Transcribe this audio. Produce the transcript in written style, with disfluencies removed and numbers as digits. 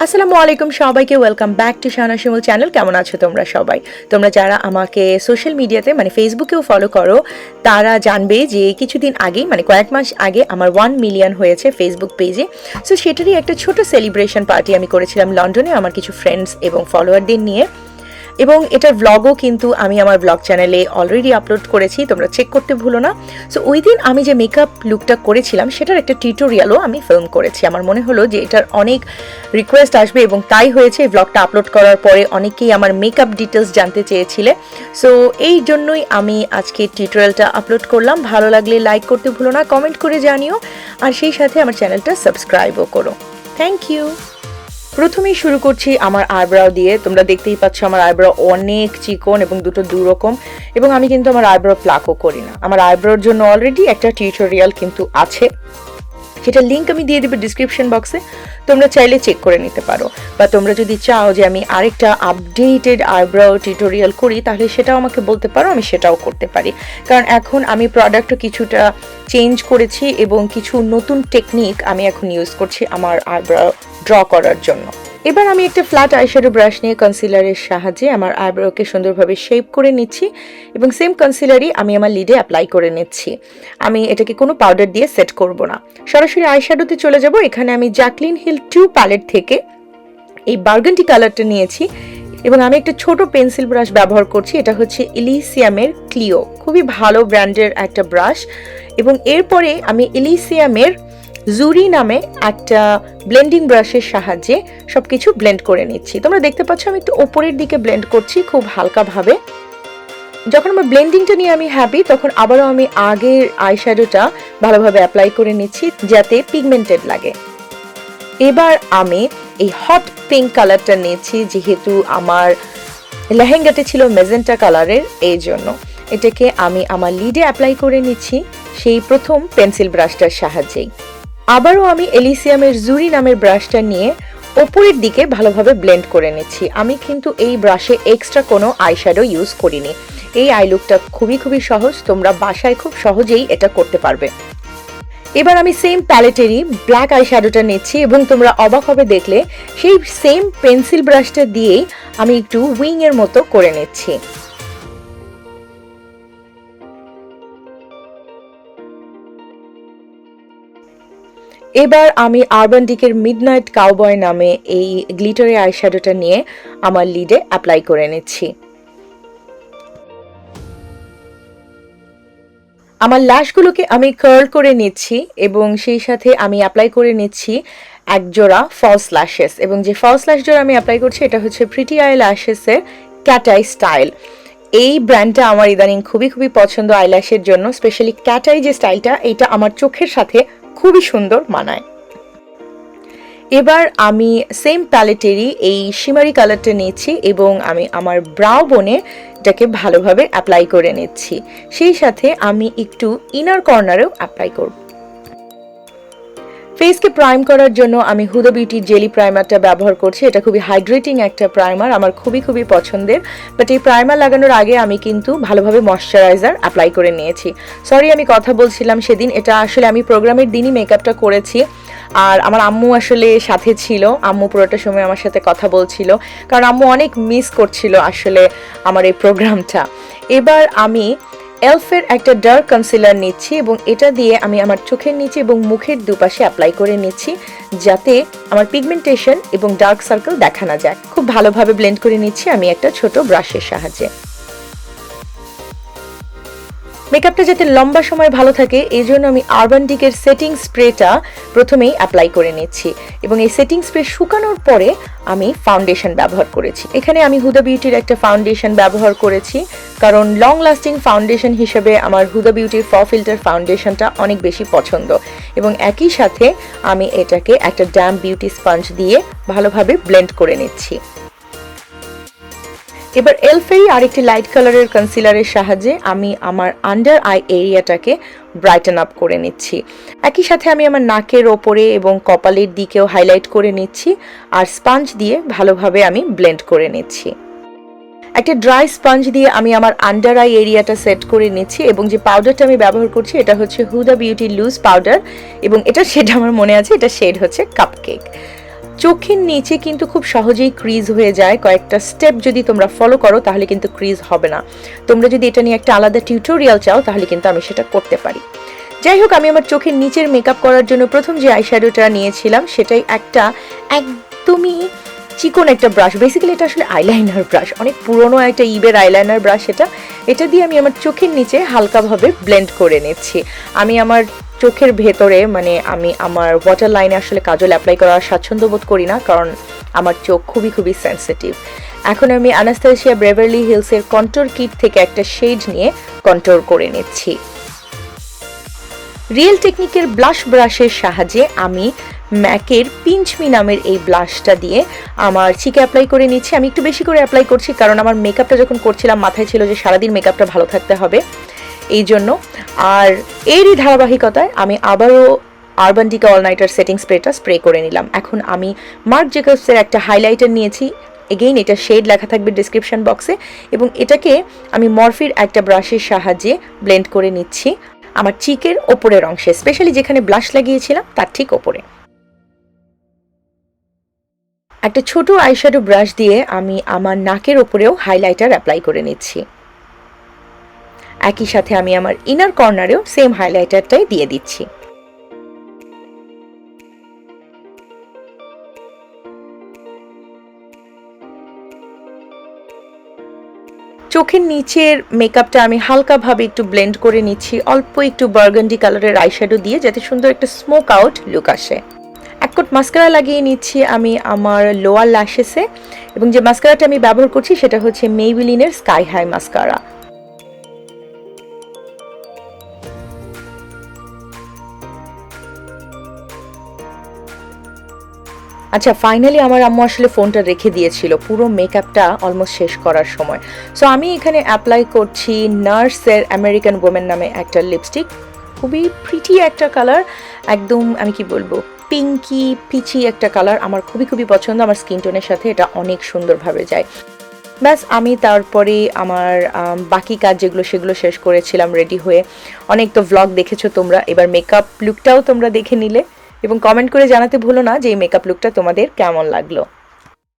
আসসালামু আলাইকুম সবাইকে welcome back to Shahnaz Shimul channel. কেমন আছো তোমরা সবাই? তোমরা যারা আমাকে সোশ্যাল মিডিয়াতে মানে ফেসবুকেও ফলো করো তারা জানবে যে কিছুদিন আগেই মানে কয়েক মাস আগে আমার 1 মিলিয়ন হয়েছে ফেসবুক পেজে। সো সেটারই একটা ছোট সেলিব্রেশন পার্টি আমি করেছিলাম লন্ডনে আমার কিছু ফ্রেন্ডস এবং ফলোয়ারদের নিয়ে, এবং এটার ব্লগও কিন্তু আমি আমার ব্লগ চ্যানেলে অলরেডি আপলোড করেছি, তোমরা চেক করতে ভুলো না। সো ওই দিন আমি যে মেকআপ লুকটা করেছিলাম সেটার একটা টিউটোরিয়ালও আমি ফিল্ম করেছি। আমার মনে হলো যে এটার অনেক রিকোয়েস্ট আসবে এবং তাই হয়েছে। এই ব্লগটা আপলোড করার পরে অনেকেই আমার মেকআপ ডিটেলস জানতে চেয়েছিলে, সো এই জন্যই আমি আজকে টিউটোরিয়ালটা আপলোড করলাম। ভালো লাগলে লাইক করতে ভুলো না, কমেন্ট করে জানিও, আর সেই সাথে আমার চ্যানেলটা সাবস্ক্রাইবও করো। Thank you. প্রথমেই শুরু করছি আমার আইব্রাও দিয়ে। তোমরা দেখতেই পাচ্ছ আমার আইব্রাও অনেক চিকন এবং দুটো দুরকম, এবং আমি কিন্তু আমার আইব্রাও প্লাকও করি না। আমার আইব্রাওর জন্য অলরেডি একটা টিউটোরিয়াল কিন্তু আছে, সেটা লিঙ্ক আমি দিয়ে দেবো ডিসক্রিপশন বক্সে, তোমরা চাইলে চেক করে নিতে পারো। বা তোমরা যদি চাও যে আমি আরেকটা আপডেটেড আইব্রাও টিউটোরিয়াল করি তাহলে সেটাও আমাকে বলতে পারো, আমি সেটাও করতে পারি। কারণ এখন আমি প্রোডাক্টও কিছুটা চেঞ্জ করেছি এবং কিছু নতুন টেকনিক আমি এখন ইউজ করছি আমার আইব্রাও ড্র করার জন্য। এবার আমি একটা ফ্ল্যাট আইশ্যাডো ব্রাশ নিয়ে কনসিলারের সাহায্যে আমার আইব্রোকে সুন্দরভাবে শেপ করে নিচ্ছি, এবং সেম কনসিলারই আমি আমার লিডে অ্যাপ্লাই করে নিচ্ছি। আমি এটাকে কোনো পাউডার দিয়ে সেট করব না, সরাসরি আইশ্যাডোতে চলে যাব। এখানে আমি জ্যাকলিন হিল 2 প্যালেট থেকে এই বার্গান্ডি কালারটা নিয়েছি, এবং আমি একটা ছোট পেন্সিল ব্রাশ ব্যবহার করছি। এটা হচ্ছে ইলিসিয়ামের ক্লিও, খুবই ভালো ব্র্যান্ডের একটা ব্রাশ। এবং এরপরে আমি ইলিসিয়ামের জুরি নামে একটা ব্লেন্ডিং ব্রাশের সাহায্যে সবকিছু ব্লেন্ড করে নিচ্ছি। তোমরা দেখতে পাচ্ছ আমি একটু ওপরের দিকে ব্লেন্ড করছি খুব হালকাভাবে। যখন আমার ব্লেন্ডিংটা নিয়ে আমি হ্যাপি, তখন আবারও আমি আগের আইশ্যাডোটা ভালোভাবে অ্যাপ্লাই করে নিচ্ছি যাতে পিগমেন্টেড লাগে। এবার আমি এই হট পিঙ্ক কালারটা নিয়েছি, যেহেতু আমার লেহেঙ্গাতে ছিল মেজেন্টা কালারের, এই জন্য এটাকে আমি আমার লিডে অ্যাপ্লাই করে নিচ্ছি সেই প্রথম পেন্সিল ব্রাশটার সাহায্যেই। আবারও আমি এলিসিয়ামের জুরি নামের ব্রাশটা নিয়ে ওপরের দিকে ভালোভাবে ব্লেন্ড করে নিচ্ছি। আমি কিন্তু এই ব্রাশে এক্সট্রা কোনো আইশ্যাডো ইউজ করিনি। এই আই লুকটা খুবই সহজ, তোমরা বাসায় খুব সহজেই এটা করতে পারবে। এবার আমি সেম প্যালেটেরই ব্ল্যাক আইশ্যাডোটা নিচ্ছি, এবং তোমরা অবাক হবে দেখলে সেই সেম পেন্সিল ব্রাশটা দিয়েই আমি একটু উইং এর মতো করে নিচ্ছি। এবার আমি আরবান ডিকের মিডনাইট কাউবয় নামে এই গ্লিটারি আইশ্যাডোটা নিয়ে আমার লিডে অ্যাপ্লাই করে নিচ্ছি। আমার ল্যাশগুলোকে আমি কার্ল করে নিচ্ছি, এবং সেই সাথে আমি অ্যাপ্লাই করে নিচ্ছি এক জোড়া ফলস ল্যাশেস। এবং যে ফলস ল্যাশ জোড়া আমি অ্যাপ্লাই করছি এটা হচ্ছে প্রিটি আই ল্যাশেসের ক্যাট আই স্টাইল। এই ব্র্যান্ডটা আমার ইদানিং খুবই পছন্দ আইল্যাশের জন্য, স্পেশালি ক্যাট আই যে স্টাইলটা, এইটা আমার চোখের সাথে খুবই সুন্দর মানায়। এবার আমি সেম প্যালেটেরই এই শিমারি কালারটা নিচ্ছি, এবং আমি আমার ব্রাউ বোনে এটাকে ভালোভাবে অ্যাপ্লাই করে নিচ্ছি। সেই সাথে আমি একটু ইনার কর্নারেও অ্যাপ্লাই করব। ফেসকে প্রাইম করার জন্য আমি হুদা বিউটির জেলি প্রাইমারটা ব্যবহার করছি। এটা খুবই হাইড্রেটিং একটা প্রাইমার, আমার খুবই পছন্দের। বাট এই প্রাইমার লাগানোর আগে আমি কিন্তু ভালোভাবে ময়শ্চারাইজার অ্যাপ্লাই করে নিয়েছি। সরি আমি কথা বলছিলাম সেদিন, এটা আসলে আমি প্রোগ্রামের দিনই মেকআপটা করেছি, আর আমার আম্মু আসলে সাথে ছিল। আম্মু পুরোটা সময় আমার সাথে কথা বলছিল, কারণ আম্মু অনেক মিস করছিল আসলে আমার এই প্রোগ্রামটা। এবার আমি এলফের একটা ডার্ক কনসিলার নিচ্ছি, এবং এটা দিয়ে আমি আমার চোখের নিচে এবং মুখের দুপাশে অ্যাপ্লাই করে নিচ্ছি যাতে আমার পিগমেন্টেশন এবং ডার্ক সার্কেল দেখা না যায়। খুব ভালোভাবে ব্লেন্ড করে নিচ্ছি আমি একটা ছোট ব্রাশের সাহায্যে। মেকআপটা যাতে লম্বা সময় ভালো থাকে এই জন্য আমি আরবান ডিকের সেটিং স্প্রেটা প্রথমেই অ্যাপ্লাই করে নিচ্ছি, এবং এই সেটিং স্প্রে শুকানোর পরে আমি ফাউন্ডেশন ব্যবহার করেছি। এখানে আমি হুদা বিউটির একটা ফাউন্ডেশন ব্যবহার করেছি, কারণ লং লাস্টিং ফাউন্ডেশন হিসেবে আমার হুদা বিউটির ফ ফিল্টার ফাউন্ডেশনটা অনেক বেশি পছন্দ। এবং একই সাথে আমি এটাকে একটা ড্যাম বিউটি স্পঞ্জ দিয়ে ভালোভাবে ব্লেন্ড করে নিচ্ছি। এবার এলফেই আরেকটি লাইট কালারের কনসিলারের সাহায্যে আমি আমার আন্ডার আই এরিয়াটাকে ব্রাইটেন আপ করে নিচ্ছি। একই সাথে আমি আমার নাকের ওপরে এবং কপালের দিকেও হাইলাইট করে নিচ্ছি, আর স্পঞ্জ দিয়ে ভালোভাবে আমি ব্লেন্ড করে নিচ্ছি। একটা ড্রাই স্পঞ্জ দিয়ে আমি আমার আন্ডার আই এরিয়াটা সেট করে নিচ্ছি, এবং যে পাউডারটা আমি ব্যবহার করছি এটা হচ্ছে হুদা বিউটি লুজ পাউডার, এবং এটা শেড আমার মনে আছে, এটা শেড হচ্ছে কাপকেক। চোখের নিচে কিন্তু খুব সহজেই ক্রিজ হয়ে যায়, কয়েকটা স্টেপ যদি তোমরা ফলো করো তাহলে কিন্তু ক্রিজ হবে না। তোমরা যদি এটা নিয়ে একটা আলাদা টিউটোরিয়াল চাও তাহলে কিন্তু আমি সেটা করতে পারি। যাই হোক, আমি আমার চোখের নিচের মেকআপ করার জন্য প্রথম যে আইশ্যাডোটা নিয়েছিলাম সেটাই একটা একদমই চিকন একটা ব্রাশ, বেসিক্যালি এটা আসলে আইলাইনার ব্রাশ, অনেক পুরনো একটা ইবের আইলাইনার ব্রাশ। এটা দিয়ে আমি আমার চোখের নিচে হালকাভাবে ব্লেন্ড করে নিচ্ছি। আমি আমার চোখের ভেতরে মানে আমি আমার ওয়াটার লাইনে আসলে কাজল অ্যাপ্লাই করার স্বাচ্ছন্দ্য বোধ করি না, কারণ আমার চোখ খুবই খুবই সেন্সিটিভ। এখন আমি অ্যানাস্তাসিয়া বেভারলি হিলসের কন্ট্রোর কিট থেকে একটা শেড নিয়ে কন্ট্রোর করে নিচ্ছি। রিয়েল টেকনিকের ব্লাশ ব্রাশের সাহায্যে আমি ম্যাকের পিঞ্চমি নামের এই ব্লাশটা দিয়ে আমার চিকে অ্যাপ্লাই করে নিচ্ছি। আমি একটু বেশি করে অ্যাপ্লাই করছি কারণ আমার মেকআপটা যখন করছিলাম মাথায় ছিল যে সারাদিন মেকআপটা ভালো থাকতে হবে, এই জন্য। আর এরই ধারাবাহিকতায় আমি আবারও আরবান ডিকা অল নাইটার সেটিং স্প্রেটা স্প্রে করে নিলাম। এখন আমি মার্ক জেকবসের একটা হাইলাইটার নিয়েছি, এগেইন এটা শেড লেখা থাকবে ডিসক্রিপশন বক্সে, এবং এটাকে আমি মরফির একটা ব্রাশের সাহায্যে ব্লেন্ড করে নিচ্ছি আমার চিকের ওপরের অংশে, স্পেশালি যেখানে ব্লাশ লাগিয়েছিলাম তার ঠিক ওপরে। একটা ছোট আইশ্যাডো ব্রাশ দিয়ে আমি আমার নাকের ওপরেও হাইলাইটার অ্যাপ্লাই করে নিচ্ছি। একই সাথে আমি আমার ইনার কর্নারেও সেম হাইলাইটারটাই দিয়ে দিচ্ছি। চোখের নিচের মেকআপটা আমি হালকাভাবে একটু ব্লেন্ড করে নিচ্ছি, অল্প একটু বার্গান্ডি কালারের আইশ্যাডো দিয়ে, যাতে সুন্দর একটা স্মোক আউট লুক আসে। এক কোট মাস্কারা লাগিয়ে নিচ্ছি আমি আমার লোয়ার ল্যাশেসে, এবং যে মাস্কারাটা আমি ব্যবহার করছি সেটা হচ্ছে মেইবেলিনের স্কাই হাই মাস্কারা। আচ্ছা, ফাইনালি আমার আম্মু আসলে ফোনটা রেখে দিয়েছিল পুরো মেকআপটা অলমোস্ট শেষ করার সময়। সো আমি এখানে অ্যাপ্লাই করছি নার্সের আমেরিকান ওমেন নামে একটা লিপস্টিক, খুবই প্রিটি একটা কালার, একদম আমি কি বলবো পিঙ্কি পিচি একটা কালার, আমার খুবই খুবই পছন্দ, আমার স্কিন টোনের সাথে এটা অনেক সুন্দরভাবে যায়। ব্যাস আমি তারপরে আমার বাকি কাজ যেগুলো সেগুলো শেষ করেছিলাম রেডি হয়ে। অনেক তো ভ্লগ দেখেছো তোমরা, এবার মেকআপ লুকটাও তোমরা দেখে নিলে, এবং কমেন্ট করে জানাতে ভুলো না যে এই মেকআপ লুকটা তোমাদের কেমন লাগলো।